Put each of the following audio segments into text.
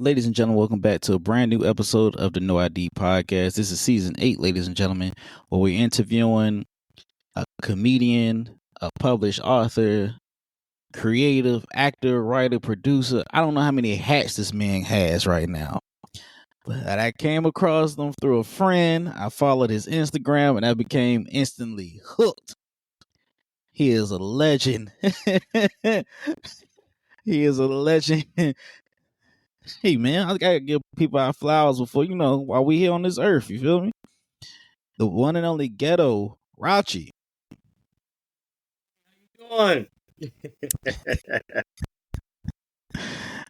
Ladies and gentlemen, welcome back to a brand new episode of the No ID podcast. This is season 8, ladies and gentlemen, where we're interviewing a comedian, a published author, creative, actor, writer, producer. I don't know how many hats this man has right now, but I came across them through a friend. I followed his Instagram and I became instantly hooked. He is a legend. He is a legend. Hey man, I gotta give people our flowers before while we here on this earth. You feel me? The one and only Ghetto Rache. On.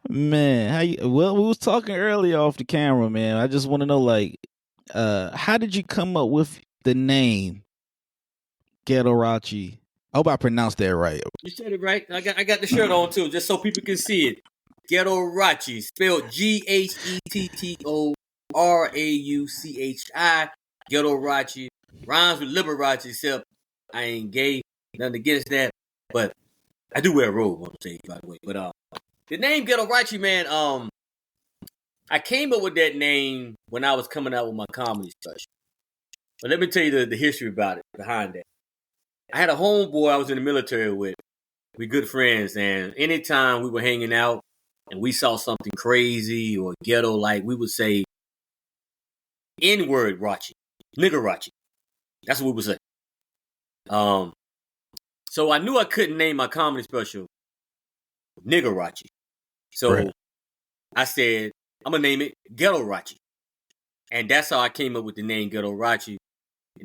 Man, how you? Well, we was talking earlier off the camera, man. I just want to know, like, how did you come up with the name Ghetto Rache? I hope I pronounced that right. You said it right. I got the shirt on too, just so people can see it. Ghetto Rache, spelled GhettoRauchi. Ghetto Rache rhymes with Liberace, except I ain't gay. Nothing against that, but I do wear a robe on stage, by the way. But the name Ghetto Rache, man. I came up with that name when I was coming out with my comedy special. But let me tell you the history about it behind that. I had a homeboy I was in the military with. We good friends, and anytime we were hanging out and we saw something crazy or ghetto, like we would say N-word Rache, nigger Rache. That's what we would say. So I knew I couldn't name my comedy special nigger Rache. So Right. I said, I'm going to name it Ghetto Rache. And that's how I came up with the name Ghetto Rache. And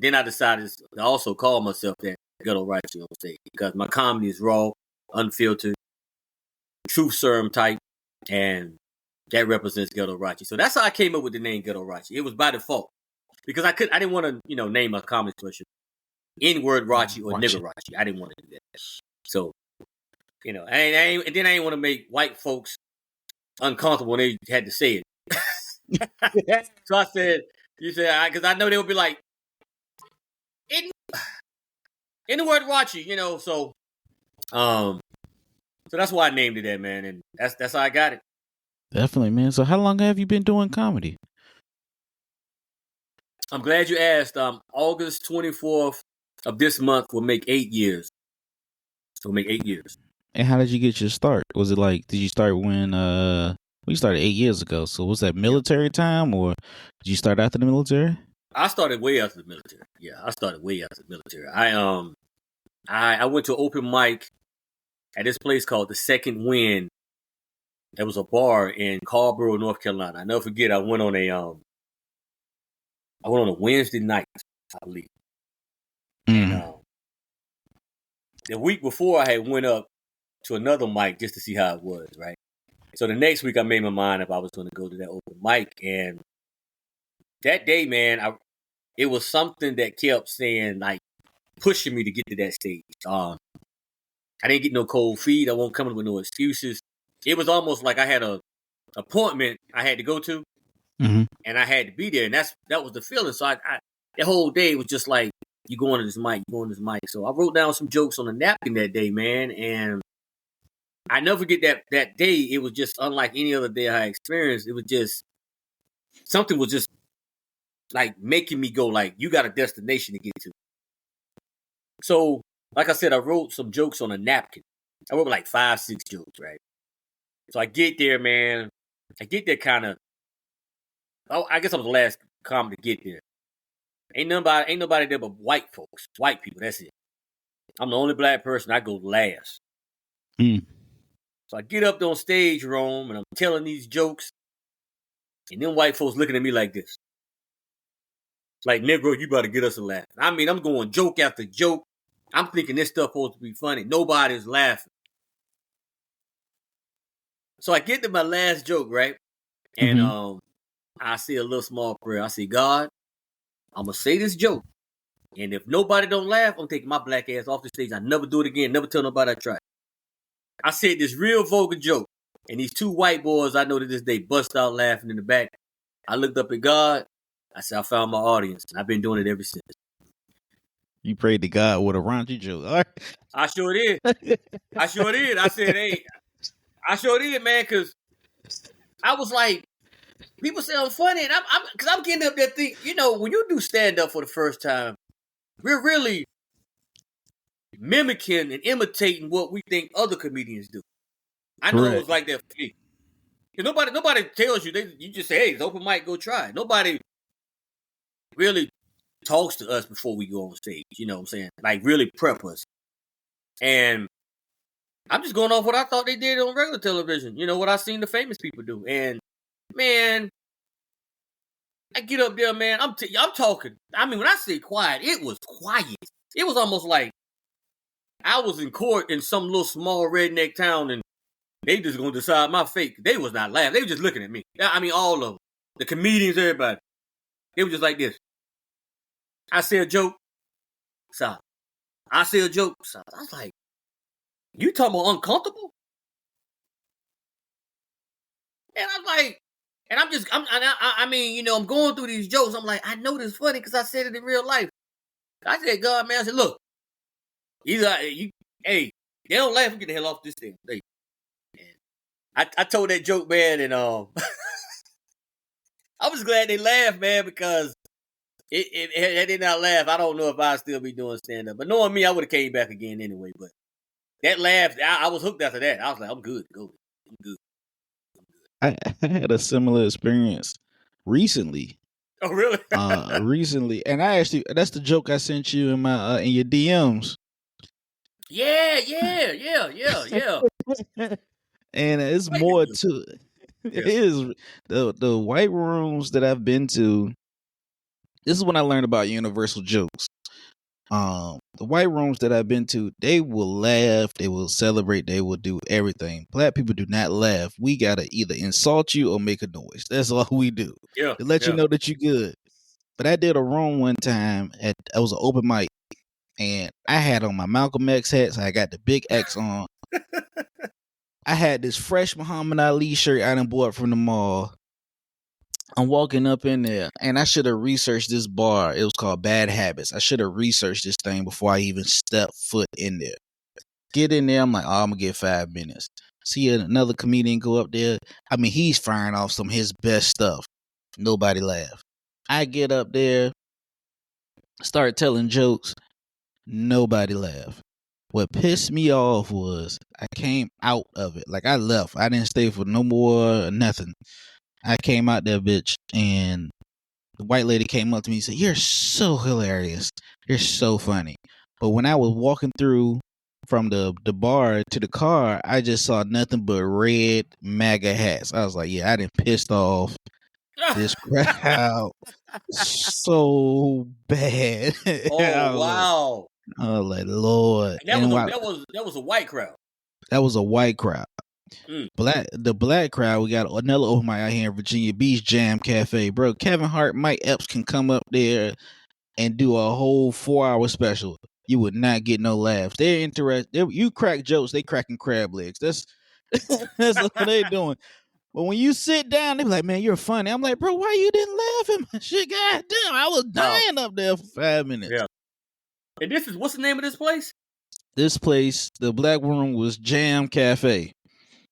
then I decided to also call myself that Ghetto Rache on stage because my comedy is raw, unfiltered, truth serum type, and that represents Ghetto Rache. So that's how I came up with the name Ghetto Rache. It was by default because I didn't want to, name my comedy special N-word Rache or nigger Rache. I didn't want to do that. So, and then I didn't want to make white folks uncomfortable when they had to say it. So I said, because I know they would be like, in the word Rache, so that's why I named it that, man, and that's how I got it. Definitely, man. So how long have you been doing comedy? I'm glad you asked. August 24th of this month will make 8 years. So make 8 years. And how did you get your start? Was it like, did you start when we started 8 years ago? So was that military time, or did you start after the military? I started way after the military. Yeah, I started way after the military. I went to an open mic at this place called the Second Wind. There was a bar in Carrboro, North Carolina. I never forget. I went on a Wednesday night, I believe. And the week before, I had went up to another mic just to see how it was, right? So the next week, I made my mind up I was going to go to that open mic. And that day, man, it was something that kept saying, like, pushing me to get to that stage. I didn't get no cold feet. I won't come up with no excuses. It was almost like I had a appointment I had to go to, and I had to be there. And that was the feeling. So I the whole day was just like, you going to this mic, you going to this mic. So I wrote down some jokes on a napkin that day, man. And I never forget that day. It was just unlike any other day I experienced. It was just, something was just like making me go like, you got a destination to get to. So, like I said, I wrote some jokes on a napkin. I wrote like 5, 6 jokes, right? So I get there, man. I get there kind of, I guess I was the last comic to get there. Ain't nobody there but white folks, white people, that's it. I'm the only black person, I go last. So I get up on stage, Rome, and I'm telling these jokes, and then white folks looking at me like this. Like, Negro, you better get us a laugh. I mean, I'm going joke after joke. I'm thinking this stuff supposed to be funny. Nobody's laughing. So I get to my last joke, right? And I say a little small prayer. I say, God, I'm going to say this joke. And if nobody don't laugh, I'm taking my black ass off the stage. I never do it again. Never tell nobody I tried. I said this real vulgar joke. And these 2 white boys I know to this day bust out laughing in the back. I looked up at God. I said, I found my audience. And I've been doing it ever since. You prayed to God with a raunchy joke. All right. I sure did. I said, hey, I sure did, man, because I was like, people say I'm funny, and I'm getting up there thinking, when you do stand up for the first time, we're really mimicking and imitating what we think other comedians do. I know it was Correct. like that for me. Nobody tells you. You just say, "Hey, it's open mic, go try it." Nobody really talks to us before we go on stage. You know what I'm saying? Like really prep us. And I'm just going off what I thought they did on regular television. What I seen the famous people do. And man, I get up there, man. I'm talking. I mean, when I say quiet, it was quiet. It was almost like I was in court in some little small redneck town, and they just gonna decide my fate. They was not laughing. They were just looking at me. I mean, all of them, the comedians, everybody. They were just like this. I say a joke, stop. I say a joke, stop. I was like, you talking about uncomfortable? And I'm like, and I'm going through these jokes. I'm like, I know this funny because I said it in real life. I said, God, man, I said, look, hey, they don't laugh and get the hell off this thing. I told that joke, man, and I was glad they laughed, man, because had they not laugh, I don't know if I'd still be doing stand up. But knowing me, I would have came back again anyway. But that laugh, I was hooked after that. I was like, I'm good, go, I'm good. I had a similar experience recently. Oh, really? Recently, and that's the joke I sent you in my in your DMs. Yeah. And it's more to it is the white rooms that I've been to. This is when I learned about universal jokes. The white rooms that I've been to, they will laugh, they will celebrate, they will do everything. Black people do not laugh. We gotta either insult you or make a noise. That's all we do. Yeah. To let you know that you're good. But I did a room one time it was an open mic, and I had on my Malcolm X hat, so I got the big X on. I had this fresh Muhammad Ali shirt I done bought from the mall. I'm walking up in there, and I should have researched this bar. It was called Bad Habits. I should have researched this thing before I even stepped foot in there. Get in there, I'm like, oh, I'm going to get 5 minutes. See another comedian go up there. I mean, he's firing off some of his best stuff. Nobody laughed. I get up there, start telling jokes. Nobody laughed. What pissed me off was I came out of it. Like I left. I didn't stay for no more or nothing. I came out there, bitch, and the white lady came up to me and said, "You're so hilarious. You're so funny." But when I was walking through from the bar to the car, I just saw nothing but red MAGA hats. I was like, yeah, I done pissed off this crowd so bad. Oh, wow. I was like, Lord. And that was a white crowd. That was a white crowd. The black crowd, we got another open mic out here in Virginia Beach, Jam Cafe. Bro, Kevin Hart, Mike Epps can come up there and do a whole 4-hour special. You would not get no laughs. They're interested. You crack jokes, they cracking crab legs. That's what they doing. But when you sit down, they be like, man, you're funny. I'm like, bro, why you didn't laugh at my shit? God damn, I was dying up there for 5 minutes. Yeah. And what's the name of this place? This place, the black room was Jam Cafe.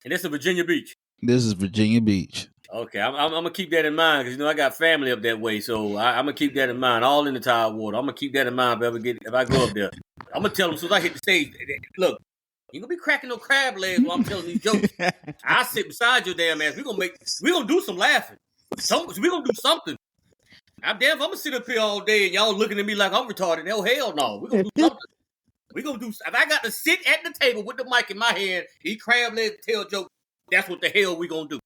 And this is Virginia Beach. This is Virginia Beach. Okay, I'm gonna keep that in mind because I got family up that way, so I'm gonna keep that in mind. All in the tide water. I'm gonna keep that in mind if I go up there. I'm gonna tell them as soon as I hit the stage. Look, you gonna be cracking no crab legs while I'm telling these jokes. I sit beside your damn ass. We gonna do some laughing. We gonna do something. I'm damn if I'm gonna sit up here all day and y'all looking at me like I'm retarded. Hell no. We gonna do something. If I got to sit at the table with the mic in my hand, eat crab legs, tell jokes, that's what the hell we gonna do.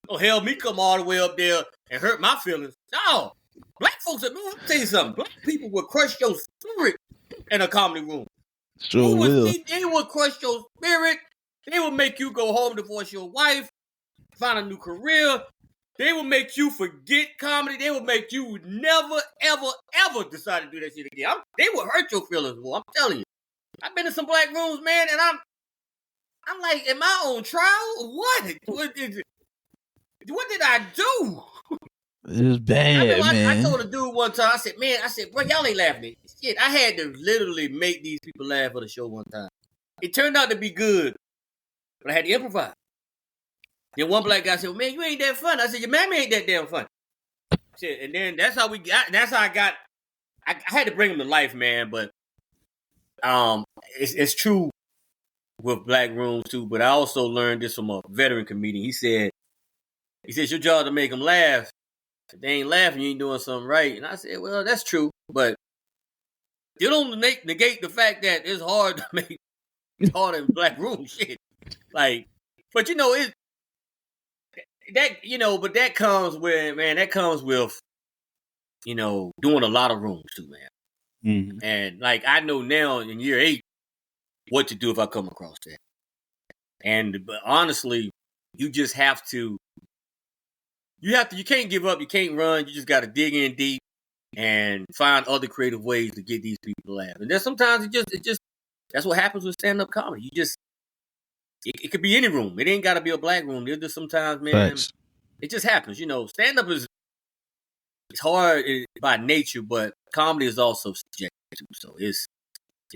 Don't hell me come all the way up there and hurt my feelings. No. Black folks, let me tell you something. Black people will crush your spirit in a comedy room. Sure will. They will crush your spirit. They will make you go home, divorce your wife, find a new career. They will make you forget comedy. They will make you never, ever, ever decide to do that shit again. They will hurt your feelings, boy. I'm telling you. I've been in some black rooms, man, and I'm like, am I on trial? What did I do? It was bad, man. I told a dude one time, I said, bro, y'all ain't laughing. Shit, I had to literally make these people laugh for the show one time. It turned out to be good, but I had to improvise. Then one black guy said, well, man, you ain't that funny. I said, your mammy ain't that damn funny. Shit, and then that's how we got. That's how I got. I had to bring him to life, man. But it's true with black rooms too. But I also learned this from a veteran comedian. He said, your job to make them laugh. If they ain't laughing, you ain't doing something right. And I said, well, that's true, but you don't negate the fact that it's hard to make. It's hard in black rooms, shit. Like, but you know it. That but that comes with doing a lot of rooms too, man. Mm-hmm. And like I know now in year 8 what to do if I come across that. But honestly, you just have to. You can't give up. You can't run. You just got to dig in deep and find other creative ways to get these people to laugh. And then sometimes it just that's what happens with stand-up comedy. You just it could be any room. It ain't got to be a black room. There's just sometimes, man, Facts. it just happens. Stand-up it's hard by nature, but comedy is also subjective too. So it's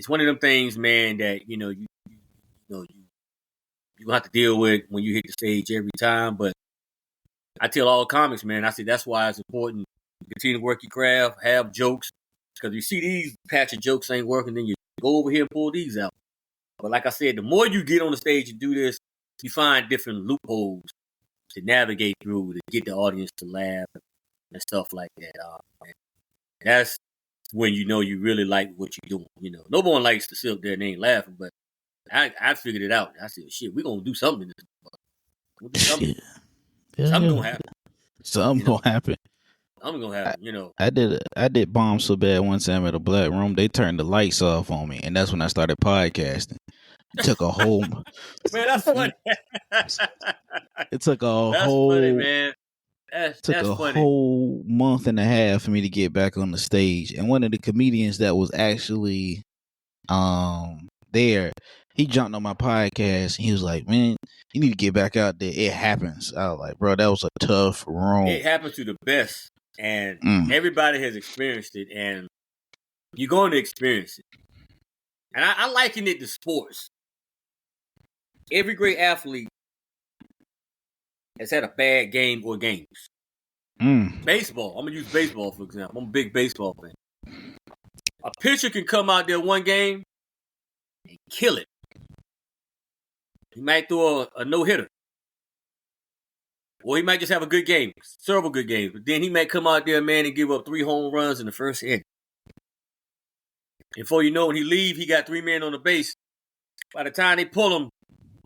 one of them things, man, that you have to deal with when you hit the stage every time. But I tell all comics, man, I say that's why it's important to continue to work your craft, have jokes, because you see these patch of jokes ain't working, then you go over here and pull these out. But like I said, the more you get on the stage and do this, you find different loopholes to navigate through to get the audience to laugh and stuff like that. That's when you really like what you're doing. No one likes to sit up there and they ain't laughing, but I figured it out. I said, shit, we're going to do something in this. We'll do something. Yeah. Something going to happen. Something going to happen. Something going to happen, I did bomb so bad one time at a black room, they turned the lights off on me, and that's when I started podcasting. It took a whole... Man, that's funny. It took a that's whole... funny, man. That's funny. Whole month and a half for me to get back on the stage. And one of the comedians that was actually there, he jumped on my podcast and he was like, man, you need to get back out there. It happens. I was like, bro, that was a tough room. It happens to the best. And everybody has experienced it. And you're going to experience it. And I liken it to sports. Every great athlete has had a bad game or games. Baseball. I'm going to use baseball, for example. I'm a big baseball fan. A pitcher can come out there one game and kill it. He might throw a no-hitter. Or he might just have a good game. Several good games. But then he might come out there, man, and give up 3 home runs in the first inning. And before you know, when he leave, he got 3 men on the base. By the time they pull him,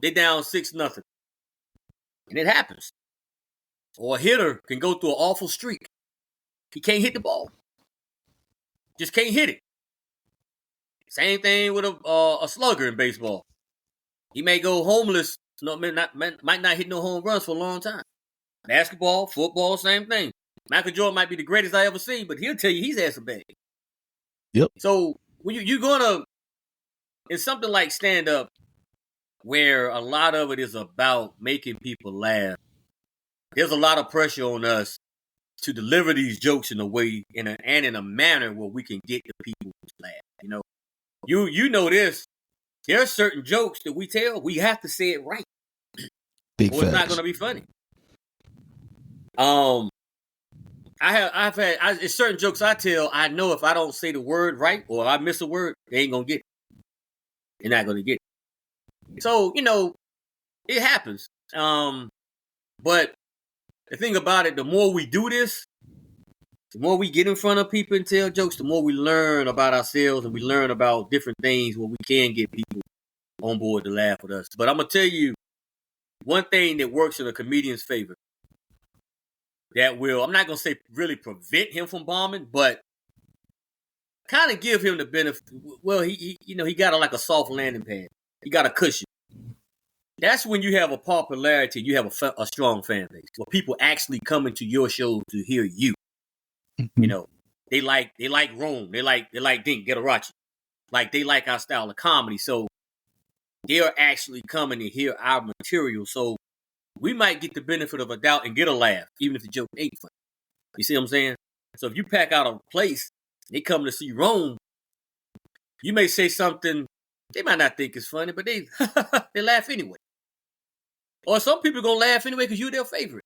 they down 6-0. And it happens. Or a hitter can go through an awful streak. He can't hit the ball. Just can't hit it. Same thing with a slugger in baseball. He may go homeless. Might not hit no home runs for a long time. Basketball, football, same thing. Michael Jordan might be the greatest I ever seen, but he'll tell you he's had some bad. Yep. So when you're gonna, it's something like stand up, where a lot of it is about making people laugh. There's a lot of pressure on us to deliver these jokes in a way, in a manner where we can get the people to laugh. You know this. There are certain jokes that we tell, we have to say it right. Big or it's not going to be funny. It's certain jokes I tell, I know if I don't say the word right or I miss a word, they ain't going to get it. They're not going to get it. So, it happens. But the thing about it, the more we do this, the more we get in front of people and tell jokes, the more we learn about ourselves and we learn about different things where we can get people on board to laugh with us. But I'm going to tell you one thing that works in a comedian's favor that will, I'm not going to say really prevent him from bombing, but kind of give him the benefit. Well, he got like a soft landing pad. He got a cushion. That's when you have a popularity, you have a strong fan base where people actually come into your shows to hear you. They like Rome. They like Dink, Ghetto Rache. Like they like our style of comedy. So they're actually coming to hear our material. So we might get the benefit of a doubt and get a laugh, even if the joke ain't funny. You see what I'm saying? So if you pack out a place, they come to see Rome, you may say something they might not think is funny, but they they laugh anyway. Or some people gonna laugh anyway because you're their favorite.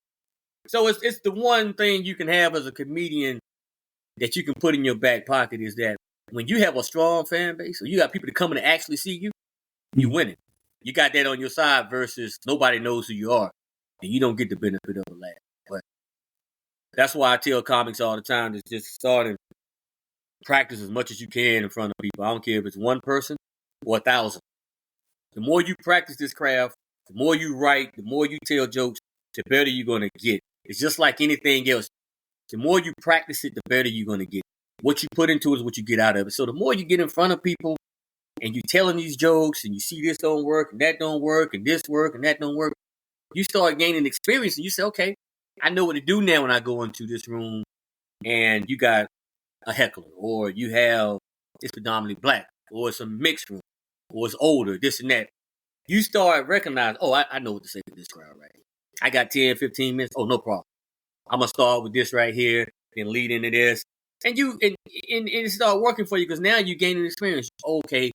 So it's the one thing you can have as a comedian that you can put in your back pocket is that when you have a strong fan base, or you got people to come in and actually see you, you winning. You got that on your side versus nobody knows who you are, and you don't get the benefit of a laugh. But that's why I tell comics all the time to just start and practice as much as you can in front of people. I don't care if it's one person or 1,000. The more you practice this craft, the more you write, the more you tell jokes, the better you're going to get. It's just like anything else. The more you practice it, the better you're going to get. What you put into it is what you get out of it. So the more you get in front of people and you're telling these jokes and you see this don't work and that don't work and this work and that don't work, you start gaining experience and you say, okay, I know what to do now when I go into this room and you got a heckler or you have it's predominantly black or it's a mixed room or it's older, this and that. You start recognizing, oh, I know what to say to this crowd right here. I got 10, 15 minutes. Oh, no problem. I'm going to start with this right here and lead into this. And it start working for you because now you're gaining experience. Okay,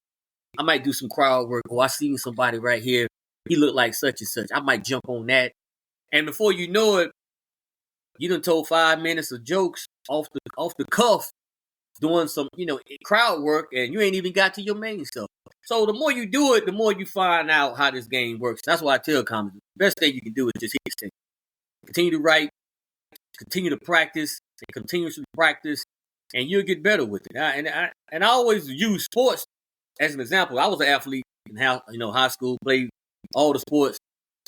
I might do some crowd work. Oh, I seen somebody right here. He looked like such and such. I might jump on that. And before you know it, you done told 5 minutes of jokes off the cuff, doing some, crowd work, and you ain't even got to your main stuff. So the more you do it, the more you find out how this game works. That's why I tell comics, the best thing you can do is just hit this thing. Continue to write, continue to practice, and continuously practice, and you'll get better with it. And I always use sports as an example. I was an athlete in high school, played all the sports,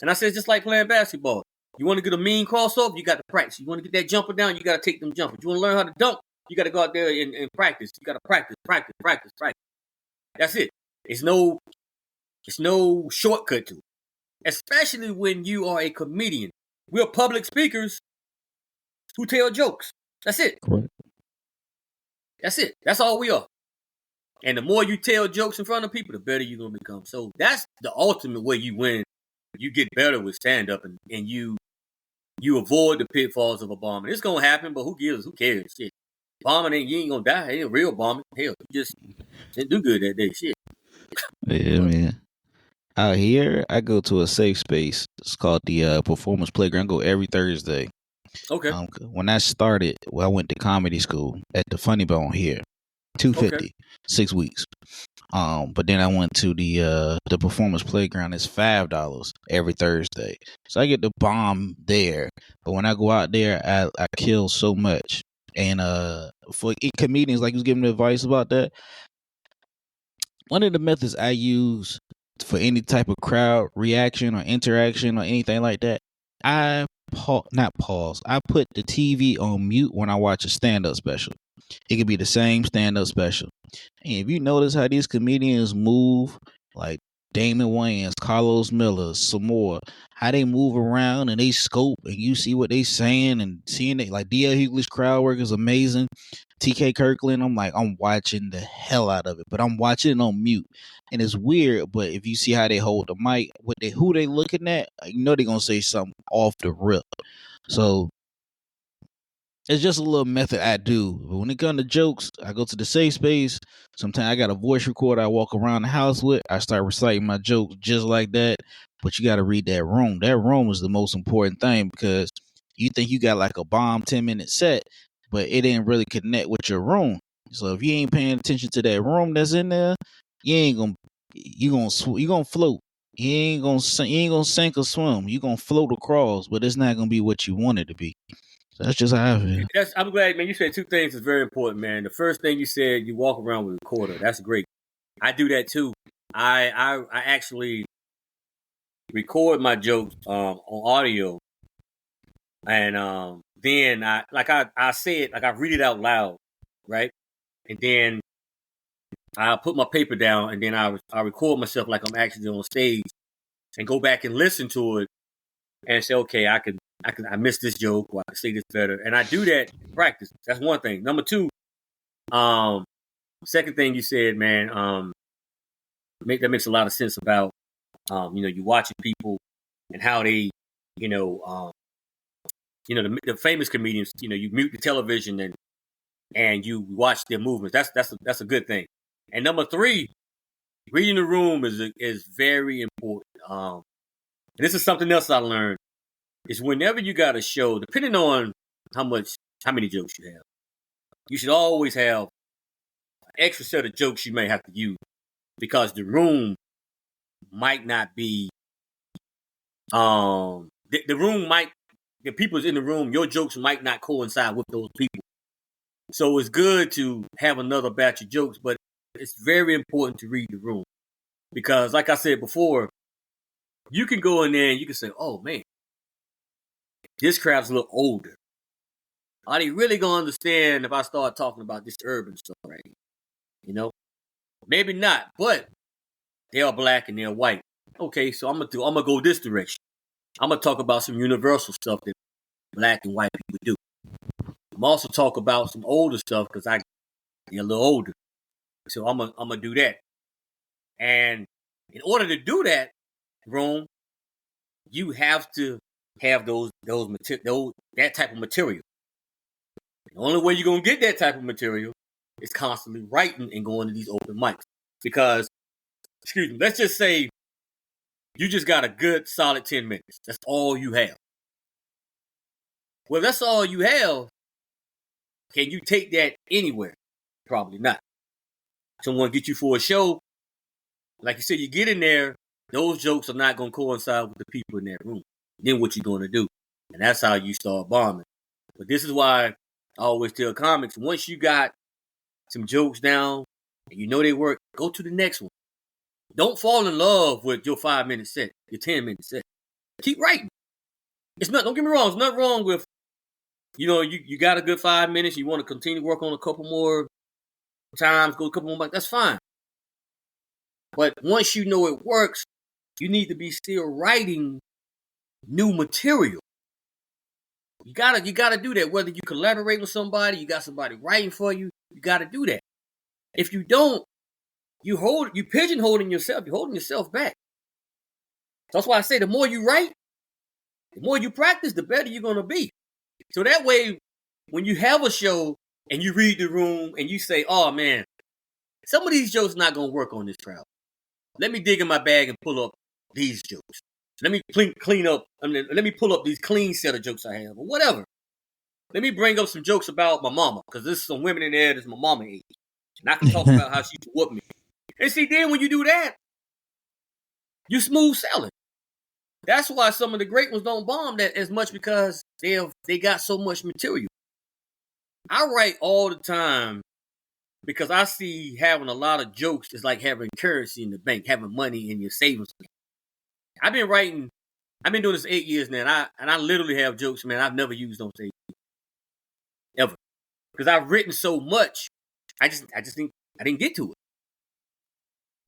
and I said just like playing basketball. You want to get a mean crossover, you got to practice. You want to get that jumper down, you got to take them jumpers. You want to learn how to dunk, you got to go out there and practice. You got to practice. That's it. It's no shortcut to it. Especially when you are a comedian. We're public speakers who tell jokes. That's it. Correct. That's it. That's all we are. And the more you tell jokes in front of people, the better you're going to become. So that's the ultimate way you win. You get better with stand-up and you avoid the pitfalls of a bombing. It's going to happen, but who gives? Who cares? Shit. Bombing, you ain't going to die. It ain't real bombing. Hell, you just didn't do good that day. Shit. Yeah, man. Out here, I go to a safe space. It's called the Performance Playground. I go every Thursday. Okay. When I started, I went to comedy school at the Funny Bone here, $250, 6 weeks. But then I went to the Performance Playground. It's $5 every Thursday, so I get the bomb there. But when I go out there, I kill so much. And for comedians, like you was giving advice about that. One of the methods I use for any type of crowd reaction or interaction or anything like that, I not pause. I put the TV on mute when I watch a stand-up special. It could be the same stand-up special. And if you notice how these comedians move, like Damon Wayans, Carlos Miller, some more, how they move around and they scope and you see what they saying and seeing it, like D.L. Hughley's crowd work is amazing. TK Kirkland, I'm watching the hell out of it, but I'm watching it on mute. And it's weird, but if you see how they hold the mic, who they looking at, you know they're going to say something off the rip. So it's just a little method I do. But when it comes to jokes, I go to the safe space. Sometimes I got a voice recorder I walk around the house with. I start reciting my jokes just like that. But you got to read that room. That room is the most important thing because you think you got like a bomb 10-minute set, but it didn't really connect with your room. So if you ain't paying attention to that room that's in there, you gonna float. You ain't gonna sink or swim. You gonna float across, but it's not gonna be what you want it to be. That's just how I feel. I'm glad, man. You said two things that's very important, man. The first thing you said, you walk around with a recorder. That's great. I do that too. I actually record my jokes on audio, and then I say it, like I read it out loud, right? And then I put my paper down, and then I record myself like I'm actually on stage, and go back and listen to it, and say, okay, I missed this joke, or I can say this better, and I do that in practice. That's one thing. Number two, second thing you said, man, that makes a lot of sense about, you watching people and how they, the famous comedians, you mute the television and you watch their movements. That's a good thing. And number three, reading the room is very important. And this is something else I learned, is whenever you got a show, depending on how many jokes you have, you should always have an extra set of jokes you may have to use, because the room might not be, the people's in the room, your jokes might not coincide with those people. So it's good to have another batch of jokes, but it's very important to read the room. Because like I said before, you can go in there and you can say, oh man, this crowd's a little older. Are they really going to understand if I start talking about this urban stuff right here? You know? Maybe not, but they are black and they're white. Okay, so I'm gonna go this direction. I'm gonna talk about some universal stuff that black and white people do. I'm also talk about some older stuff because they're a little older. So I'm gonna do that. And in order to do that, Rome, you have to have that type of material. The only way you're gonna get that type of material is constantly writing and going to these open mics. Because, excuse me, let's just say you just got a good solid 10 minutes. That's all you have. Well, that's all you have. Can you take that anywhere? Probably not. Someone get you for a show, like you said, you get in there, those jokes are not going to coincide with the people in that room. Then what you going to do? And that's how you start bombing. But this is why I always tell comics, once you got some jokes down and you know they work, go to the next one. Don't fall in love with your 5-minute set, your 10-minute set. Keep writing. Don't get me wrong, there's nothing wrong with, you got a good 5 minutes, you want to continue to work on a couple more times, go a couple more months, that's fine. But once you know it works, you need to be still writing new material. You gotta do that. Whether you collaborate with somebody, you got somebody writing for you, you gotta do that. If you don't, you pigeonholing yourself, you're holding yourself back. That's why I say the more you write, the more you practice, the better you're gonna be. So that way, when you have a show and you read the room and you say, oh man, some of these jokes not gonna work on this crowd. Let me dig in my bag and pull up these jokes. Let me clean up. Let me pull up these clean set of jokes I have, or whatever. Let me bring up some jokes about my mama, because there's some women in there that's my mama age, and I can talk about how she used to whoop me. And see, then when you do that, you smooth selling. That's why some of the great ones don't bomb that as much, because they got so much material. I write all the time because I see having a lot of jokes is like having currency in the bank, having money in your savings account. I've been doing this 8 years now, and I literally have jokes, man, I've never used on stage. Ever. Because I've written so much, I just think I didn't get to it.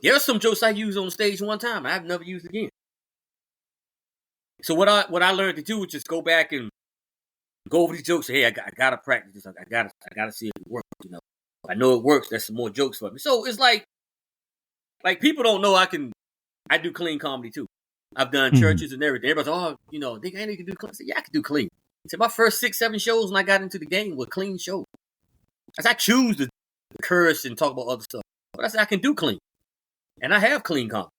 There are some jokes I used on stage one time, and I've never used again. So what I learned to do was just go back and go over these jokes. Say, hey, I gotta practice this. I gotta see if it works. I know it works. That's some more jokes for me. So it's like people don't know I do clean comedy too. I've done churches and everything. Everybody's, they ain't can do clean. I said, yeah, I can do clean. So my first 6-7 shows when I got into the game were clean shows. I choose to curse and talk about other stuff, but I said I can do clean, and I have clean comedy.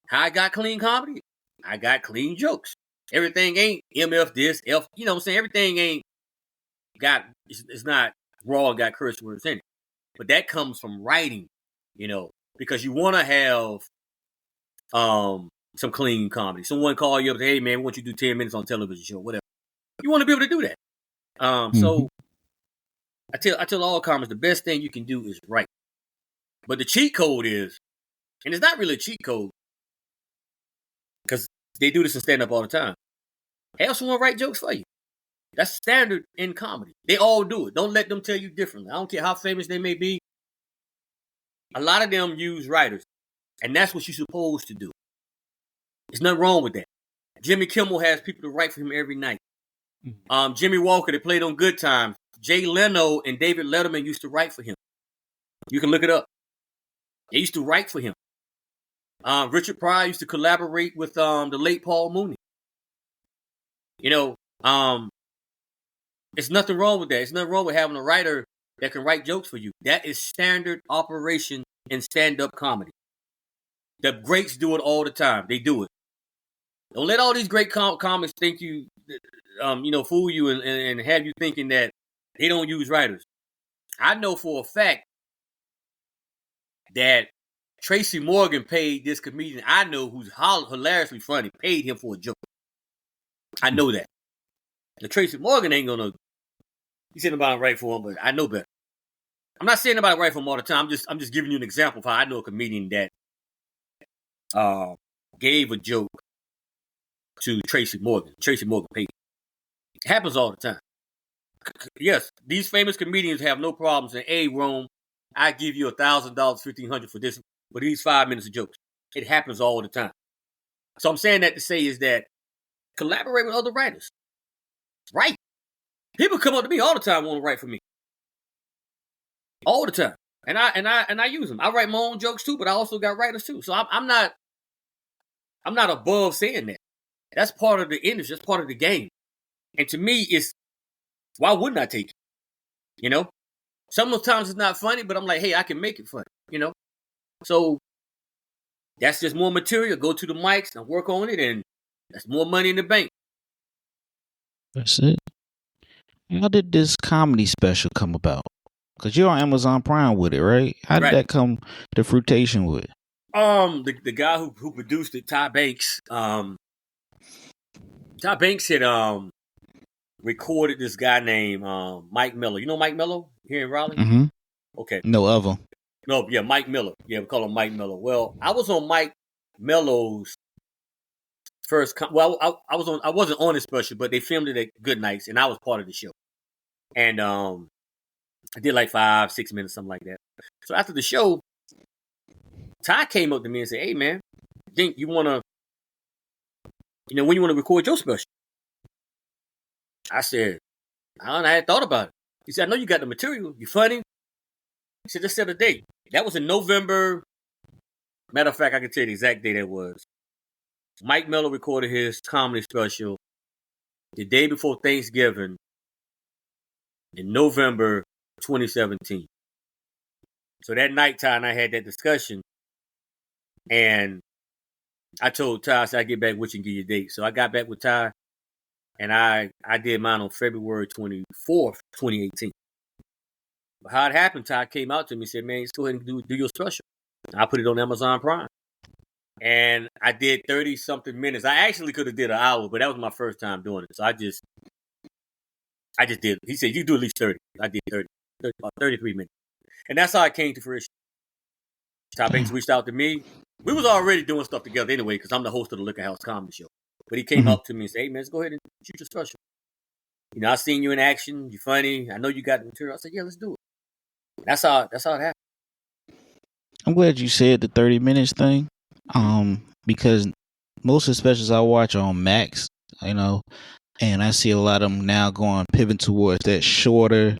How I got clean comedy? I got clean jokes. Everything ain't MF this, F. You know what I'm saying? Everything ain't it's not raw and got curse words in it. But that comes from writing, because you want to have some clean comedy. Someone call you up and say, hey man, we want you to do 10 minutes on television show, whatever. You want to be able to do that. So I tell all comics the best thing you can do is write. But the cheat code is, and it's not really a cheat code, because they do this in stand-up all the time. Have someone write jokes for you. That's standard in comedy. They all do it. Don't let them tell you differently. I don't care how famous they may be. A lot of them use writers, and that's what you're supposed to do. There's nothing wrong with that. Jimmy Kimmel has people to write for him every night. Jimmy Walker, they played on Good Times. Jay Leno and David Letterman used to write for him. You can look it up. They used to write for him. Richard Pryor used to collaborate with the late Paul Mooney. It's nothing wrong with that. It's nothing wrong with having a writer that can write jokes for you. That is standard operation in stand-up comedy. The greats do it all the time. They do it. Don't let all these great comics think you, fool you and have you thinking that they don't use writers. I know for a fact that Tracy Morgan paid this comedian I know who's hilariously funny, paid him for a joke. I know that. The Tracy Morgan ain't gonna. He said about to write for him, but I know better. I'm not saying about to write for him all the time. I'm just giving you an example of how I know a comedian that gave a joke to Tracy Morgan. Tracy Morgan paid. It happens all the time. Yes, these famous comedians have no problems saying, "Hey, Rome, I give you $1,000, $1,500 for this, for these 5 minutes of jokes." It happens all the time. So I'm saying that to say is that collaborate with other writers. Write. People come up to me all the time want to write for me. All the time. And I use them. I write my own jokes too, but I also got writers too. So I'm not above saying that. That's part of the industry. That's part of the game. And to me, it's why wouldn't I take it? You know? Sometimes it's not funny, but I'm like, hey, I can make it funny. You know? So that's just more material. Go to the mics and work on it, and that's more money in the bank. That's it. How did this comedy special come about? Because you're on Amazon Prime with it, right? How did that come to fruition with? The guy who produced it, Ty Banks. Ty Banks had recorded this guy named Mike Miller. You know Mike Miller here in Raleigh? Mm-hmm. Okay. No other. No, yeah, Mike Miller. Yeah, we call him Mike Miller. Well, I was on Mike Miller's first. I wasn't on his special, but they filmed it at Good Nights, and I was part of the show. And I did like 5-6 minutes, something like that. So after the show, Ty came up to me and said, "Hey, man, think you want to, when you want to record your special?" I said, I hadn't thought about it. He said, "I know you got the material. You funny." He said, "Just set a date." That was in November. Matter of fact, I can tell you the exact date that was. Mike Miller recorded his comedy special the day before Thanksgiving in November 2017. So that nighttime, I had that discussion, and I told Ty, I said, "I get back with you and give you a date." So I got back with Ty, and I did mine on February 24th, 2018. But how it happened, Ty came out to me and said, "Man, let's go ahead and do your special." I put it on Amazon Prime. And I did 30-something minutes. I actually could have did an hour, but that was my first time doing it. So I just did. He said, "You do at least 30. I did 33 minutes. And that's how it came to fruition. Ty Banks reached out to me. We was already doing stuff together anyway, because I'm the host of the Liquor House Comedy Show. But he came up to me and said, "Hey, man, let's go ahead and shoot your special. I seen you in action. You're funny. I know you got the material." I said, "Yeah, let's do it." That's how it happened. I'm glad you said the 30 minutes thing. Because most of the specials I watch are on Max, and I see a lot of them now pivot towards that shorter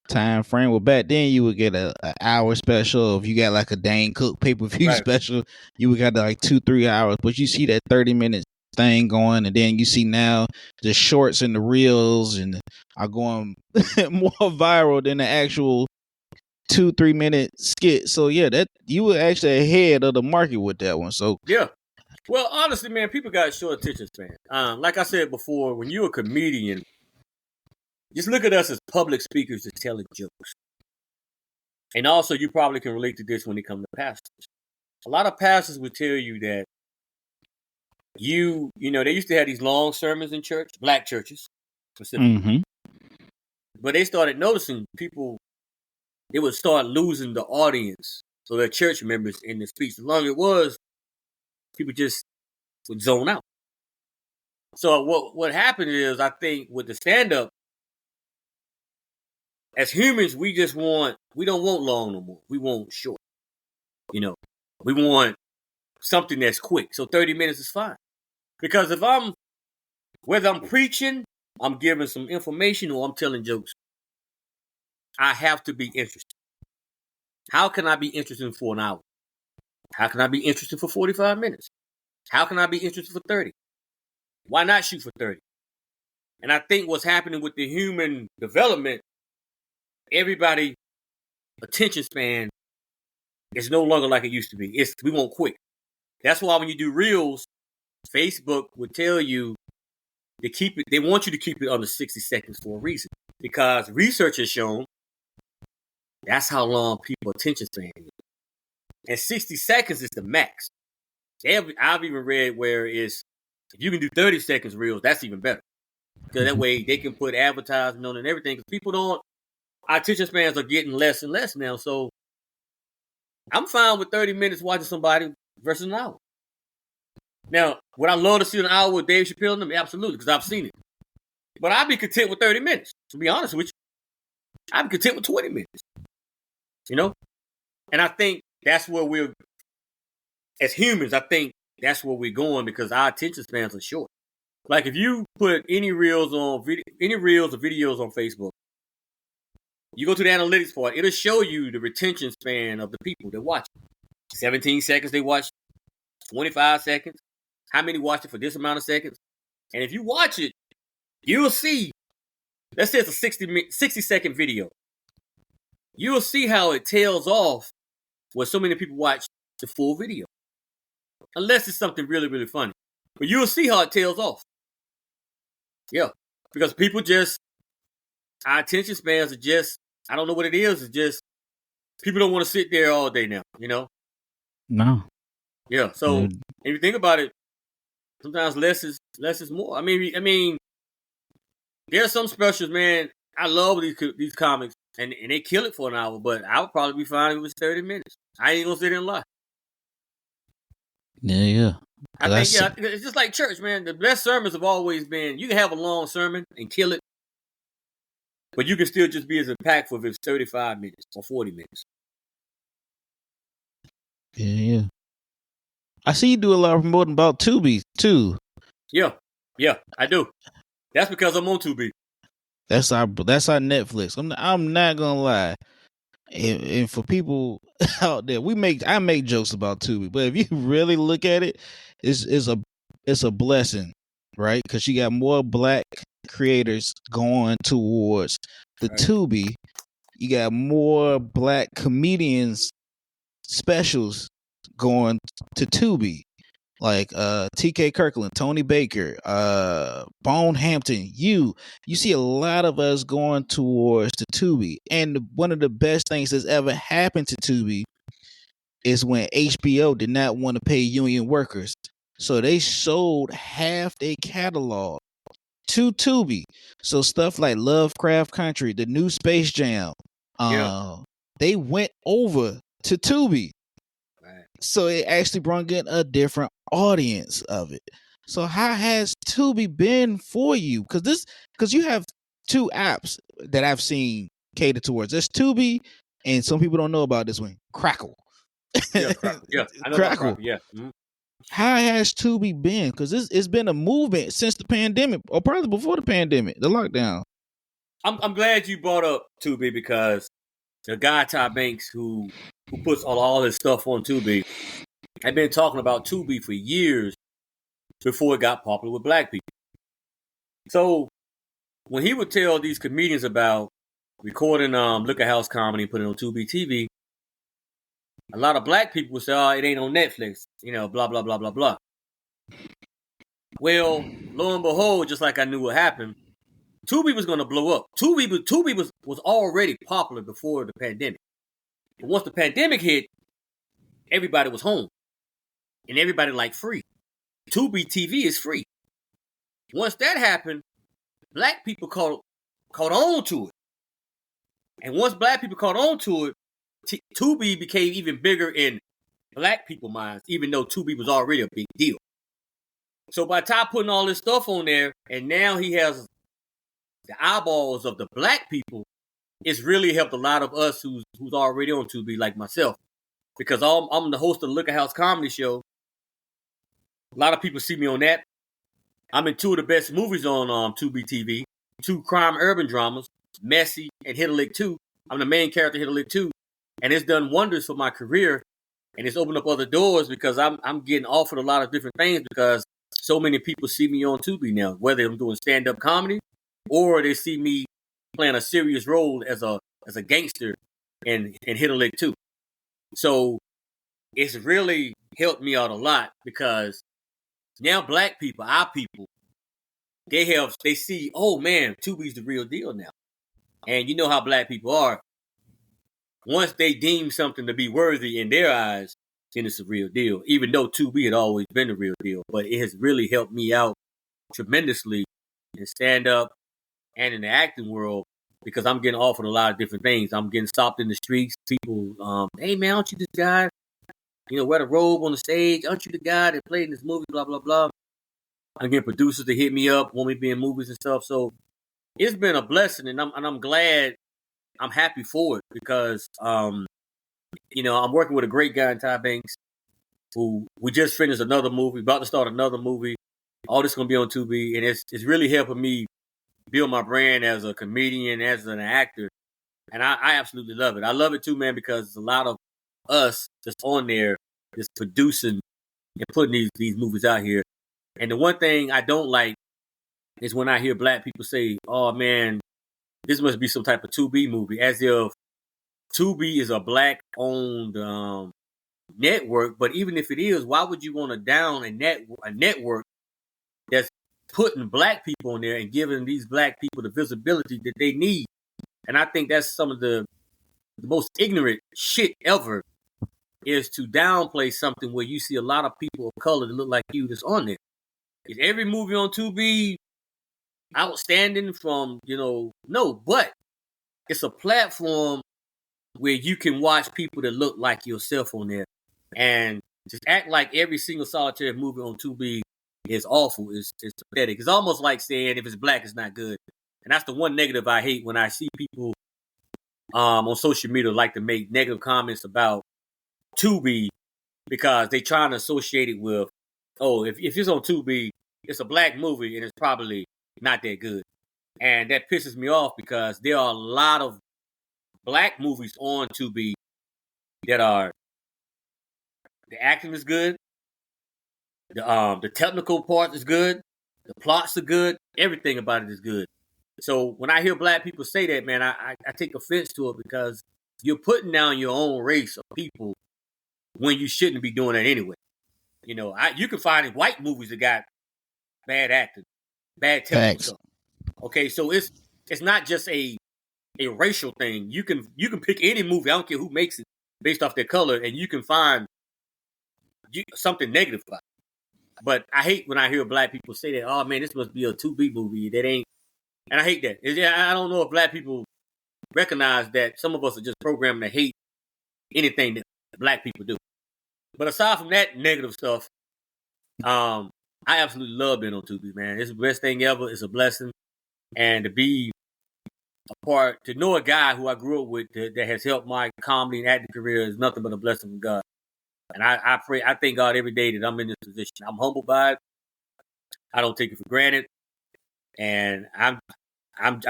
time frame. Well, back then you would get an hour special. If you got like a Dane Cook pay-per-view special, you would got like 2-3 hours. But you see that 30 minutes thing going, and then you see now the shorts and the reels and are going more viral than the actual 2-3 minute skit. So yeah, that you were actually ahead of the market with that one. So yeah. Well, honestly, man, people got short attention span. Like I said before, when you're a comedian, just look at us as public speakers that's telling jokes. And also, you probably can relate to this when it comes to pastors. A lot of pastors would tell you that they used to have these long sermons in church, black churches specifically. But they started noticing people, they would start losing the audience. So their church members in the speech. The longer it was, people just would zone out. So what happened is, I think with the stand-up, as humans, we don't want long no more. We want short. We want something that's quick. So 30 minutes is fine. Because whether I'm preaching, I'm giving some information, or I'm telling jokes, I have to be interested. How can I be interested for an hour? How can I be interested for 45 minutes? How can I be interested for 30? Why not shoot for 30? And I think what's happening with the human development, everybody attention span is no longer like it used to be. We want quick. That's why when you do reels, Facebook would tell you to keep it. They want you to keep it under 60 seconds for a reason, because research has shown that's how long people attention span is, and 60 seconds is the max. I've even read where it's if you can do 30 seconds reels, that's even better, because that way they can put advertising on and everything. Because our attention spans are getting less and less now. So I'm fine with 30 minutes watching somebody versus an hour. Now, would I love to see an hour with Dave Chappelle and them? Absolutely, because I've seen it. But I'd be content with 30 minutes, to be honest with you. I'd be content with 20 minutes. You know? And I think that's where as humans, I think that's where we're going, because our attention spans are short. Like if you put any reels or videos on Facebook, you go to the analytics part, it'll show you the retention span of the people that watch it. 17 seconds they watch, 25 seconds. How many watch it for this amount of seconds? And if you watch it, you'll see, let's say it's a 60-second video. You'll see how it tails off when so many people watch the full video. Unless it's something really, really funny. But you'll see how it tails off. Yeah. Because our attention spans are just, I don't know what it is. It's just, people don't want to sit there all day now, you know? No. Yeah. So, if you think about it, sometimes less is more. I mean, there are some specials, man. I love these comics, and they kill it for an hour, but I would probably be fine if it was 30 minutes. I ain't gonna sit there and lie. Yeah. I think, it's just like church, man. The best sermons have always been, you can have a long sermon and kill it, but you can still just be as impactful if it's 35 minutes or 40 minutes. Yeah. I see you do a lot of promoting about Tubi, too. Yeah, I do. That's because I'm on Tubi. That's our Netflix. I'm not gonna lie. And for people out there, I make jokes about Tubi, but if you really look at it, it's a blessing, right? Because you got more black creators going towards the Right. Tubi. You got more black comedians specials going to Tubi, like TK Kirkland, Tony Baker, Bone Hampton. You see a lot of us going towards the Tubi, and one of the best things that's ever happened to Tubi is when HBO did not want to pay union workers, so they sold half their catalog to Tubi. So stuff like Lovecraft Country, the new Space Jam, they went over to Tubi. Right. So it actually brought in a different audience of it. So how has Tubi been for you? Because you have two apps that I've seen cater towards. There's Tubi, and some people don't know about this one, Crackle. Yeah, I know Crackle. about Crackle. Yeah. Mm-hmm. How has Tubi been? Because it's been a movement since the pandemic, or probably before the pandemic, the lockdown. I'm glad you brought up Tubi, because the guy Ty Banks who puts all his stuff on Tubi, had been talking about Tubi for years before it got popular with black people. So when he would tell these comedians about recording Liquor House comedy and putting it on Tubi TV, a lot of black people would say, "Oh, it ain't on Netflix," blah blah blah blah blah. Well, lo and behold, just like I knew what happened, Tubi was going to blow up. Tubi was already popular before the pandemic. But once the pandemic hit, everybody was home. And everybody liked free. Tubi TV is free. Once that happened, black people caught on to it. And once black people caught on to it, Tubi became even bigger in black people's minds, even though Tubi was already a big deal. So by Ty putting all this stuff on there, and now he has the eyeballs of the black people, it's really helped a lot of us who's already on Tubi, like myself. Because I'm the host of the Liquor House comedy show. A lot of people see me on that. I'm in two of the best movies on Tubi TV, two crime urban dramas, Messy and Hit a Lick 2. I'm the main character in Hit a Lick 2. And it's done wonders for my career. And it's opened up other doors, because I'm getting offered a lot of different things, because so many people see me on Tubi now, whether I'm doing stand-up comedy or they see me playing a serious role as a gangster in Hit a Lick 2. So it's really helped me out a lot, because Now black people, our people, they see, oh man, Tubi's the real deal now. And you know how black people are. Once they deem something to be worthy in their eyes, then it's a real deal. Even though Tubi had always been the real deal, but it has really helped me out tremendously in stand up and in the acting world because I'm getting offered a lot of different things. I'm getting stopped in the streets. People, hey man, aren't you this guy? You know, wear the robe on the stage. Aren't you the guy that played in this movie? Blah blah blah. I'm getting producers to hit me up, want me to be in movies and stuff. So it's been a blessing, and I'm glad. I'm happy for it because you know, I'm working with a great guy in Ty Banks who we just finished another movie, about to start another movie. All this gonna be on Tubi, and it's really helping me build my brand as a comedian, as an actor, and I absolutely love it. I love it too, man, because there's a lot of us just on there, just producing and putting these movies out here. And the one thing I don't like is when I hear black people say, "Oh man, this must be some type of Tubi movie," as if Tubi is a black-owned network. But even if it is, why would you want to down a network that's putting black people on there and giving these black people the visibility that they need? And I think that's some of the most ignorant shit ever is to downplay something where you see a lot of people of color that look like you that's on there. Is every movie on Tubi outstanding from, you know, no, but it's a platform where you can watch people that look like yourself on there. And just act like every single solitary movie on Tubi is awful, is pathetic. It's almost like saying if it's black, it's not good. And that's the one negative I hate when I see people on social media like to make negative comments about Tubi because they trying to associate it with, oh, if it's on Tubi, it's a black movie and it's probably not that good. And that pisses me off because there are a lot of black movies on Tubi that are, the acting is good, the technical part is good, the plots are good, everything about it is good. So when I hear black people say that, man, I take offense to it because you're putting down your own race of people when you shouldn't be doing that anyway. You know, you can find in white movies that got bad acting, bad technical stuff. Okay, so it's not just a racial thing. You can pick any movie, I don't care who makes it, based off their color, and you can find something negative about it. But I hate when I hear black people say that, oh man, this must be a 2B movie. That ain't, and I hate that. I don't know if black people recognize that some of us are just programmed to hate anything that black people do. But aside from that negative stuff, I absolutely love being on Tubi, man. It's the best thing ever. It's a blessing. And to be a part, to know a guy who I grew up with that has helped my comedy and acting career is nothing but a blessing from God. And I pray, I thank God every day that I'm in this position. I'm humbled by it. I don't take it for granted. And I'm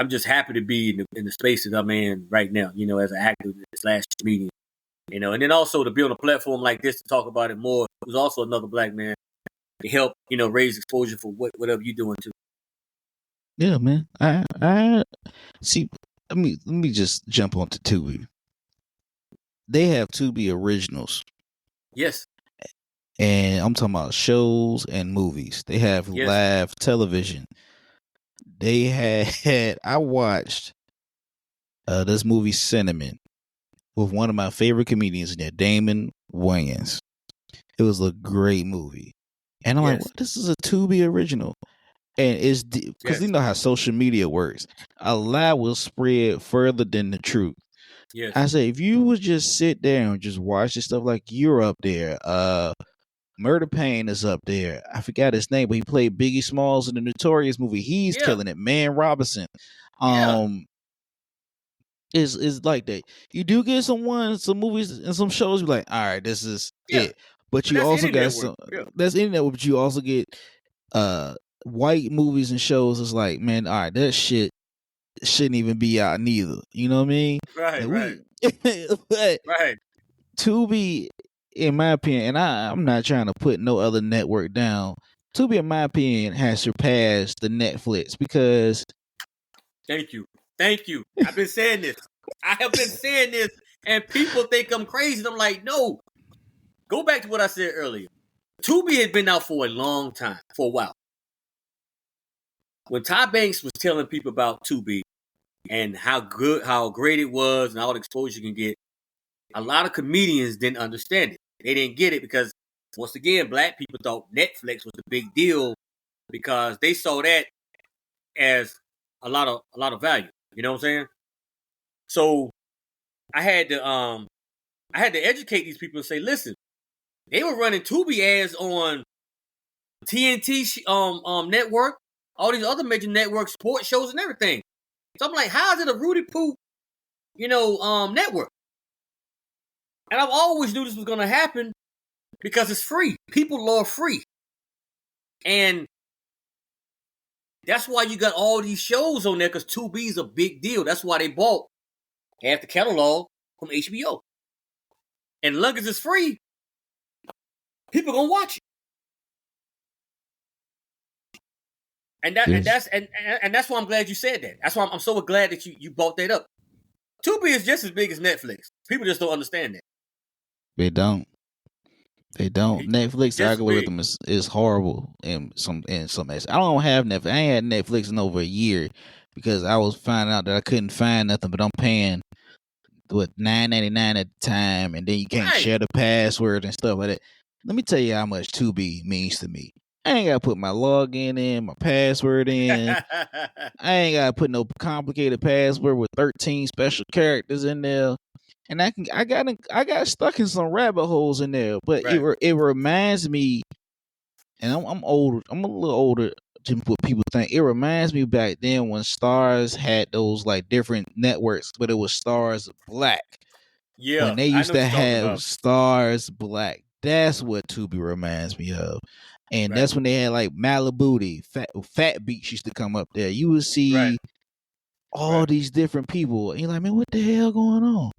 just happy to be in the space that I'm in right now, you know, as an actor / comedian. You know, and then also to be on a platform like this to talk about it more, who's also another black man, to help, you know, raise exposure for whatever you're doing too. Yeah, man. I see. Let me just jump onto Tubi. They have Tubi originals. Yes. And I'm talking about shows and movies. They have live television. They had I watched this movie Cinnamon with one of my favorite comedians in there, Damon Wayans. It was a great movie. And I'm like, well, this is a Tubi original. And it's because you know how social media works. A lie will spread further than the truth. Yes. I say, if you would just sit there and just watch this stuff, like you're up there. Murder Pain is up there. I forgot his name, but he played Biggie Smalls in the Notorious movie. He's killing it. Man Robinson. Is like that. You do get some movies and some shows. You're like, all right, this is it. But you also got some. That's internet, but you also get white movies and shows. It's like, man, all right, that shit shouldn't even be out neither. You know what I mean? Right. But Tubi, in my opinion, and I'm not trying to put no other network down. Tubi, in my opinion, has surpassed the Netflix because. Thank you. I've been saying this. I have been saying this, and people think I'm crazy. I'm like, no. Go back to what I said earlier. Tubi had been out for a long time, for a while. When Ty Banks was telling people about Tubi and how great it was and all the exposure you can get, a lot of comedians didn't understand it. They didn't get it because, once again, black people thought Netflix was the big deal because they saw that as a lot of value. You know what I'm saying? So I had to educate these people and say, listen, they were running Tubi ads on TNT network, all these other major network sports shows and everything. So I'm like, how is it a Rudy Poo, network? And I've always knew this was going to happen because it's free. People love free. And that's why you got all these shows on there, because Tubi is a big deal. That's why they bought half the catalog from HBO. And as long as it's free, people gonna watch it. And that's why I'm glad you said that. That's why I'm so glad that you brought that up. Tubi is just as big as Netflix. People just don't understand that. They don't. Netflix algorithm is horrible in some aspects. I don't have Netflix. I ain't had Netflix in over a year because I was finding out that I couldn't find nothing, but I'm paying $9.99 at the time, and then you can't share the password and stuff like that. Let me tell you how much Tubi means to me. I ain't gotta put my login in, my password in. I ain't gotta put no complicated password with 13 special characters in there. And I got stuck in some rabbit holes in there. But it reminds me, and I'm older. I'm a little older than what people think. It reminds me back then when Stars had those like different networks, but it was Stars Black. Yeah, when they used to have Stars Black. That's what Tubi reminds me of. And that's when they had like Malibu, Fat Beats used to come up there. You would see all these different people. And you're like, man, what the hell going on?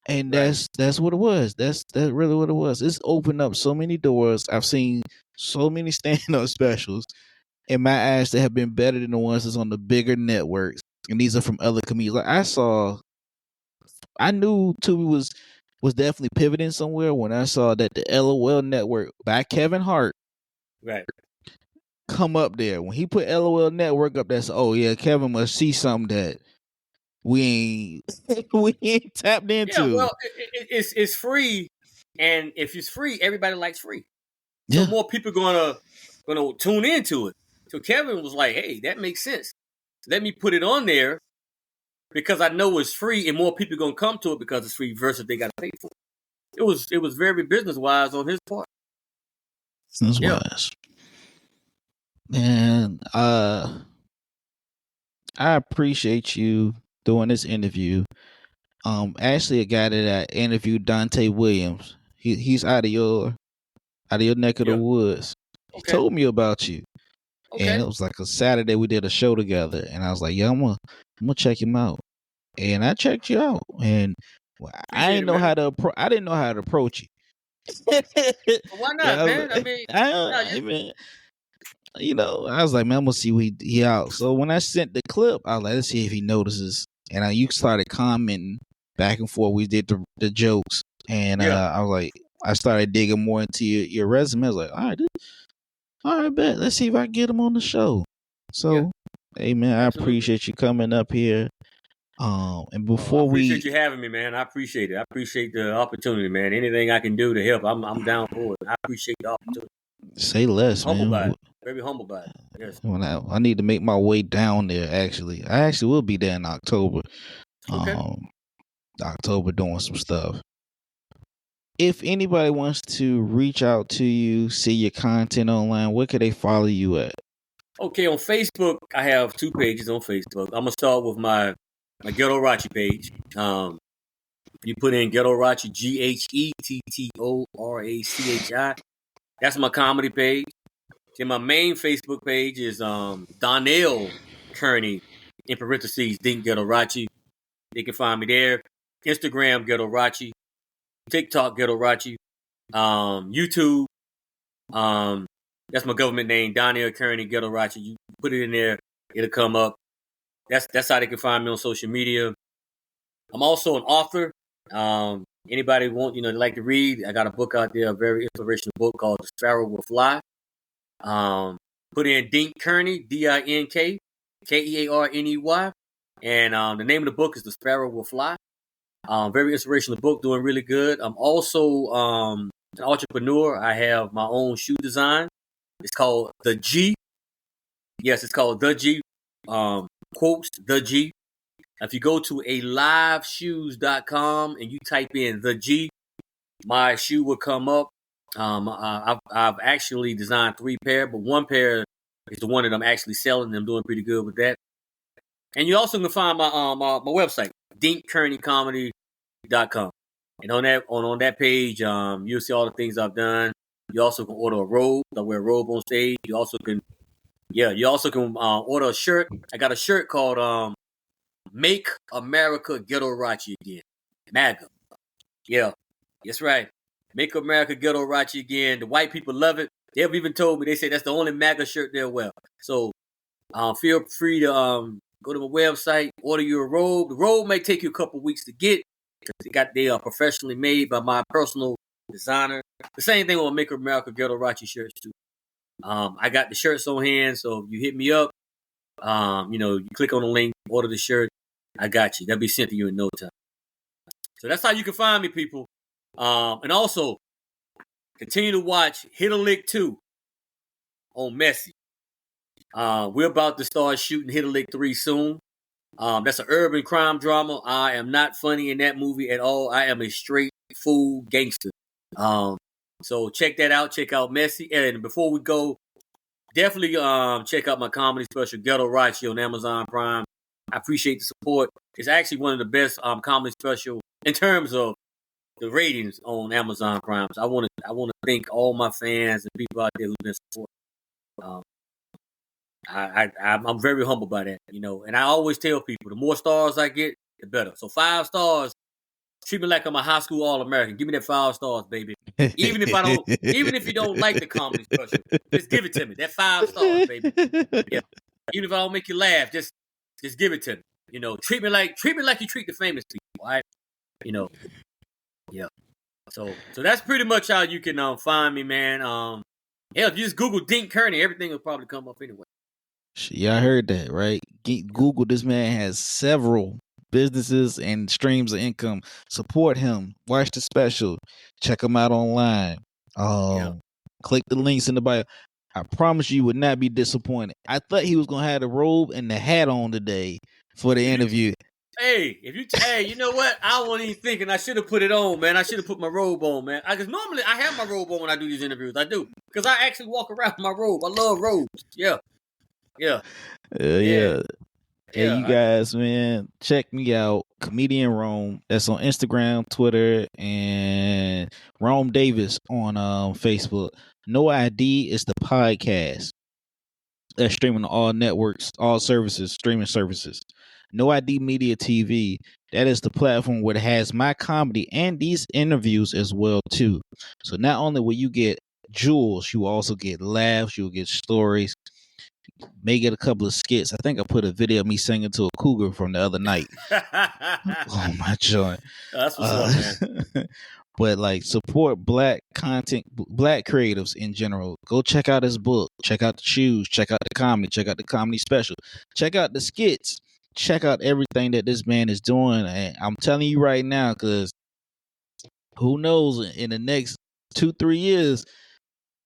And that's what it was. That's really what it was. It's opened up so many doors. I've seen so many stand-up specials in my eyes that have been better than the ones that's on the bigger networks. And these are from other comedians. Like I knew Tubi was definitely pivoting somewhere when I saw that the LOL network by Kevin Hart come up there. When he put LOL network up, that's Kevin must see something that we ain't tapped into. Yeah, well, it's free, and if it's free, everybody likes free. So more people gonna tune into it. So Kevin was like, "Hey, that makes sense. Let me put it on there because I know it's free, and more people gonna come to it because it's free versus they got to pay for it." It was very business wise on his part. Business wise, and I appreciate you doing this interview. Actually, a guy that I interviewed, Dante Williams. He's out of your neck of the woods. He told me about you. And it was like a Saturday we did a show together, and I was like, "Yeah, I'm gonna check him out." And I checked you out, and I didn't know how to approach you. Why not, man? I mean, I was like, man, I'm gonna see what he out. So when I sent the clip, I was like, let's see if he notices. And you started commenting back and forth. We did the jokes, and I was like, I started digging more into your resume. I was like, all right, bet. Let's see if I can get him on the show. So, hey man, I appreciate you coming up here. And before I appreciate you having me, man. I appreciate it. I appreciate the opportunity, man. Anything I can do to help, I'm down for it. I appreciate the opportunity. Say less, humble man. By it. Very humble by it. Yes. When I need to make my way down there. I actually will be there in October. October doing some stuff. If anybody wants to reach out to you, see your content online, where could they follow you at? Okay, on Facebook, I have 2 pages on Facebook. I'm gonna start with my Ghetto Rache page. You put in Ghetto Rache, GhettoRauchi. That's my comedy page. Then my main Facebook page is Donnell Kearney, in parentheses, Dink Ghetto Rache. They can find me there. Instagram, Ghetto Rache. TikTok, Ghetto Rache. YouTube, that's my government name, Donnell Kearney, Ghetto Rache. You put it in there, it'll come up. That's how they can find me on social media. I'm also an author. Anybody want, like to read, I got a book out there, a very inspirational book called The Sparrow Will Fly. Put in Dink Kearney, Dink Kearney, and the name of the book is The Sparrow Will Fly. Very inspirational book, doing really good. I'm also an entrepreneur. I have my own shoe design. It's called The G. Yes, it's called The G. Quotes The G. If you go to aliveshoes.com and you type in The G, my shoe will come up. I've actually designed 3 pair, but 1 pair is the one that I'm actually selling. I'm doing pretty good with that. And you also can find my my website, dinkkearneycomedy.com. And on that page, you'll see all the things I've done. You also can order a robe. I wear a robe on stage. You also can order a shirt. I got a shirt called Make America Ghetto Rache Again. MAGA. Yeah, that's right. Make America Ghetto Rache Again. The white people love it. They've even told me, they say that's the only MAGA shirt they'll wear. So feel free to go to my website, order you a robe. The robe may take you a couple weeks to get because they are professionally made by my personal designer. The same thing with Make America Ghetto Rache shirts too. I got the shirts on hand, so you hit me up. You click on the link, order the shirt. I got you. That'll be sent to you in no time. So that's how you can find me, people. And also, continue to watch Hit a Lick 2 on Messy. We're about to start shooting Hit a Lick 3 soon. That's an urban crime drama. I am not funny in that movie at all. I am a straight fool gangster. So check that out. Check out Messy. And before we go, definitely check out my comedy special, Ghetto Rache, on Amazon Prime. I appreciate the support. It's actually one of the best comedy special in terms of the ratings on Amazon Prime. So I want to thank all my fans and people out there who've been supporting. I'm very humbled by that, And I always tell people, the more stars I get, the better. So 5 stars, treat me like I'm a high school All-American. Give me that 5 stars, baby. Even if you don't like the comedy special, just give it to me. That 5 stars, baby. Yeah. Even if I don't make you laugh, just give it to me. Treat me like you treat the famous people, all right? Yeah. So that's pretty much how you can find me, man. Hell, if you just Google Dink Kearney, everything will probably come up anyway. Yeah, I heard that, right? Google, this man has several businesses and streams of income. Support him. Watch the special. Check him out online. Click the links in the bio. I promise you would not be disappointed. I thought he was gonna have the robe and the hat on today for the interview. Hey, you know what? I wasn't even thinking. I should have put it on, man. I should have put my robe on, man. Because normally I have my robe on when I do these interviews. I do, because I actually walk around in my robe. I love robes. Yeah. Yeah. Hey, you guys, man, check me out, Comedian Rome. That's on Instagram, Twitter, and Rome Davis on Facebook. No ID is the podcast. That's streaming on all networks, all services, streaming services. No ID Media TV. That is the platform where it has my comedy and these interviews as well too. So not only will you get jewels, you also get laughs, you'll get stories. May get a couple of skits. I think I put a video of me singing to a cougar from the other night. Oh my joint. That's what's up, man. But like, support black content, black creatives in general. Go check out his book. Check out the shoes. Check out the comedy. Check out the comedy special. Check out the skits. Check out everything that this man is doing. And I'm telling you right now, because who knows, in the next 2-3 years,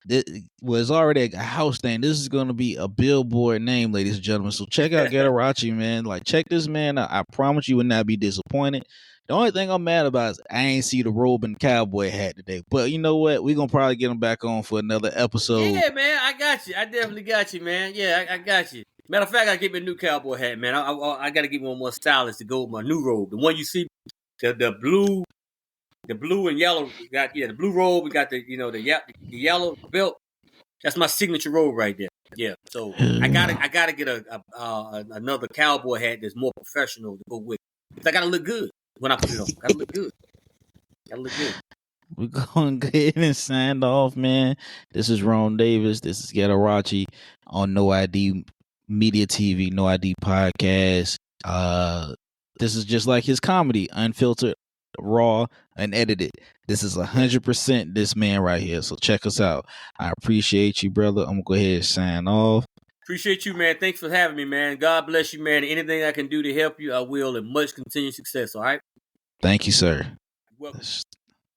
it was already a house thing. This is going to be a billboard name, ladies and gentlemen. So check out Ghetto Rache, man. Like, check this man out. I promise you would not be disappointed. The only thing I'm mad about is I ain't see the robe and cowboy hat today. But you know what? We're going to probably get him back on for another episode. Yeah, man. I got you. I definitely got you, man. Yeah, I got you. Matter of fact, I got to get me a new cowboy hat, man. I got to get one more stylish to go with my new robe. The one you see, the blue and yellow. Got the blue robe. We got the yellow belt. That's my signature robe right there. Yeah. So I gotta get another cowboy hat that's more professional to go with. I gotta look good when I put it on. Gotta look good. We're going to go ahead and sign off, man. This is Ron Davis. This is Ghetto Rache on No ID Media TV, No ID Podcast. This is just like his comedy, unfiltered, raw, unedited. This is 100% this man right here. So check us out. I appreciate you, brother. I'm gonna go ahead and sign off. Appreciate you, man. Thanks for having me, man. God bless you, man. Anything I can do to help you, I will, and much continued success. All right. Thank you, sir. You're welcome.